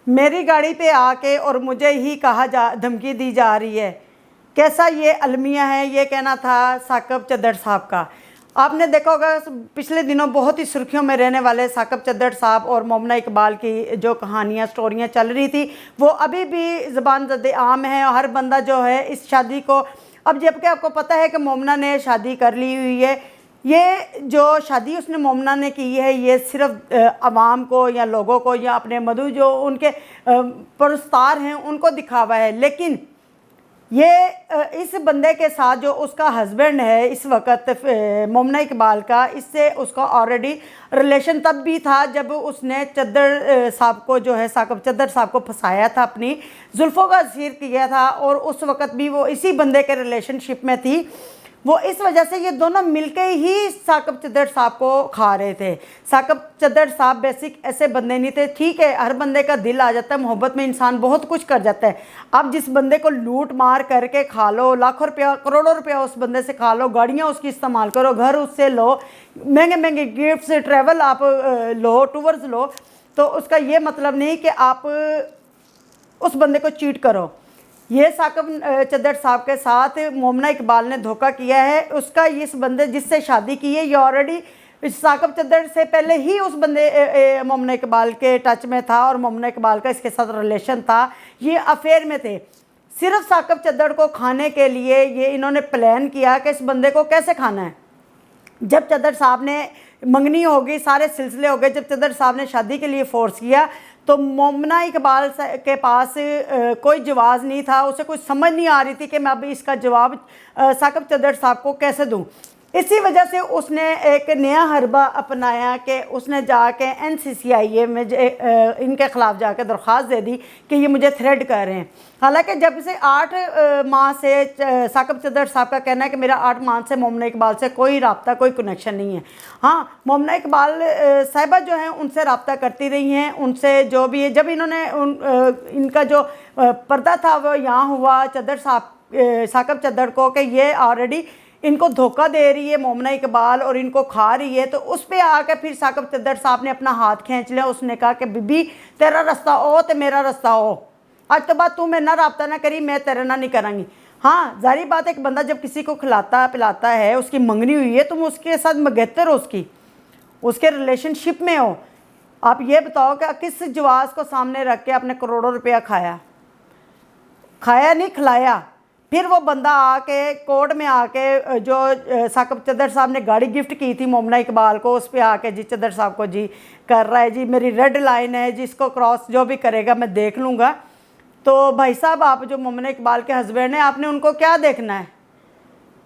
मेरी गाड़ी पे आके और मुझे ही धमकी दी जा रही है। कैसा ये अलमिया है, ये कहना था साकब चद्दड़ साहब का। आपने देखा होगा पिछले दिनों बहुत ही सुर्खियों में रहने वाले साकब चद्दड़ साहब और मोमना इकबाल की जो कहानियाँ स्टोरियाँ चल रही थी वो अभी भी ज़बान ज़द आम है। हर बंदा जो है इस शादी को, अब जबकि आपको पता है कि मोमना ने शादी कर ली हुई है, ये जो शादी उसने मोमना ने की है ये सिर्फ आवाम को या लोगों को या अपने मधु जो उनके पुरस्कार हैं उनको दिखावा है। लेकिन ये इस बंदे के साथ जो उसका हस्बैंड है इस वक्त मोमना इकबाल का, इससे उसका ऑलरेडी रिलेशन तब भी था जब उसने चद्दड़ साहब को जो है साकब चद्दड़ साहब को फंसाया था, अपनी जुल्फ़ों का असीर किया था और उस वक्त भी वो इसी बंदे के रिलेशनशिप में थी। वो इस वजह से ये दोनों मिलके ही साकब चद्दड़ साहब को खा रहे थे। साकब चद्दड़ साहब बेसिक ऐसे बंदे नहीं थे। ठीक है, हर बंदे का दिल आ जाता है, मोहब्बत में इंसान बहुत कुछ कर जाता है। आप जिस बंदे को लूट मार करके खा लो, लाखों रुपया करोड़ों रुपया उस बंदे से खा लो, गाड़ियाँ उसकी इस्तेमाल करो, घर उससे लो, महंगे महंगे गिफ्ट्स, ट्रैवल आप लो, टूर्स लो, तो उसका ये मतलब नहीं कि आप उस बंदे को चीट करो। ये साकब चद्दड़ साहब के साथ मोमना इकबाल ने धोखा किया है। उसका इस बंदे जिससे शादी की है ये ऑलरेडी साकब चद्दड़ से पहले ही उस बंदे मोमना इकबाल के टच में था और मोमना इकबाल का इसके साथ रिलेशन था, ये अफेयर में थे। सिर्फ साकब चद्दड़ को खाने के लिए ये इन्होंने प्लान किया कि इस बंदे को कैसे खाना है। जब चद्दड़ साहब ने मंगनी होगी, सारे सिलसिले हो गए, जब चद्दड़ साहब ने शादी के लिए फोर्स किया तो मोमना इकबाल के पास कोई जवाब नहीं था। उसे कुछ समझ नहीं आ रही थी कि मैं अब इसका जवाब साकब चद्दड़ साहब को कैसे दूं। इसी वजह से उसने एक नया हरबा अपनाया कि उसने जाके NCCIA में इनके ख़िलाफ़ जाके दरख्वास्त दे दी कि ये मुझे थ्रेड कर रहे हैं। हालांकि जब से 8 माह से साकब चद्दड़ साहब का कहना है कि मेरा 8 माह से मोमना इकबाल से कोई रब्ता, कोई कनेक्शन नहीं है। हाँ, मोमना इकबाल साहिबा जो हैं उनसे रब्ता करती रही हैं, उनसे जो भी है। जब इन्होंने इनका जो पर्दा था वो यहाँ हुआ चद्दड़ साहब साकब चद्दड़ को कि ये ऑलरेडी इनको धोखा दे रही है मोमना इकबाल और इनको खा रही है, तो उस पर आकर फिर साकब चद्दड़ साहब ने अपना हाथ खींच लिया। उसने कहा कि बीबी तेरा रास्ता ओ तो मेरा रास्ता ओ, आज तो बात तू मेरे ना रब्ता ना करी, मैं तेरे ना नहीं करांगी। हाँ, जारी बात है, एक बंदा जब किसी को खिलाता पिलाता है, उसकी मंगनी हुई है, तुम उसके साथ मगहतर हो, उसके रिलेशनशिप में हो। आप ये बताओ कि किस जवाज को सामने रख के आपने करोड़ों रुपया खाया नहीं, खिलाया। फिर वो बंदा आके कोर्ट में आके जो साकब चद्दड़ साहब ने गाड़ी गिफ्ट की थी मोमना इकबाल को, उस पर आके जी चद्दड़ साहब को जी कर रहा है, जी मेरी रेड लाइन है, जिसको क्रॉस जो भी करेगा मैं देख लूँगा। तो भाई साहब, आप जो मोमना इकबाल के हस्बैंड हैं, आपने उनको क्या देखना है?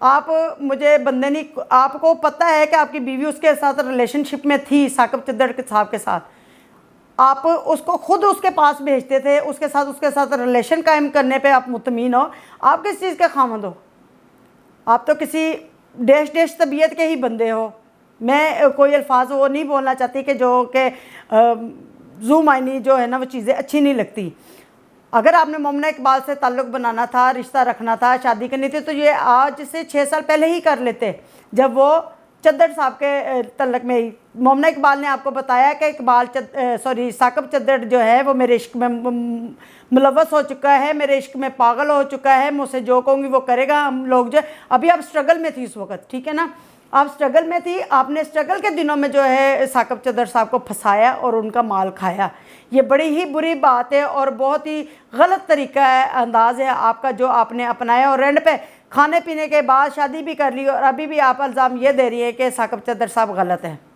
आप मुझे बंदे नहीं, आपको पता है कि आपकी बीवी उसके साथ रिलेशनशिप में थी साकब चद्दड़ साहब के साथ, आप उसको खुद उसके पास भेजते थे, उसके साथ रिलेशन कायम करने पे आप मुतमीन हो। आप किस चीज़ के खामद हो? आप तो किसी डेश तबीयत के ही बंदे हो। मैं कोई अल्फाज वो नहीं बोलना चाहती कि जो कि जू मायनी जो है ना वो चीज़ें अच्छी नहीं लगती। अगर आपने मोमना इकबाल से ताल्लुक़ बनाना था, रिश्ता रखना था, शादी करनी थी, तो ये आज से 6 साल पहले ही कर लेते, जब वो चद्दड़ साहब के तल्लक में ही। मोमना इकबाल ने आपको बताया कि साकब चद्दड़ जो है वो मेरे इश्क में मुलव्वस हो चुका है, मेरे इश्क में पागल हो चुका है, मुझसे जो कहूँगी वो करेगा। हम लोग जो अभी आप स्ट्रगल में थी उस वक्त, ठीक है ना, आप स्ट्रगल में थी, आपने स्ट्रगल के दिनों में जो है साकब चद्दड़ साहब को फंसाया और उनका माल खाया। ये बड़ी ही बुरी बात है और बहुत ही गलत तरीका है, अंदाज़ है आपका जो आपने अपनाया। और एंड पे खाने पीने के बाद शादी भी कर ली और अभी भी आप इल्ज़ाम ये दे रही है कि साकब चद्दड़ साहब गलत है।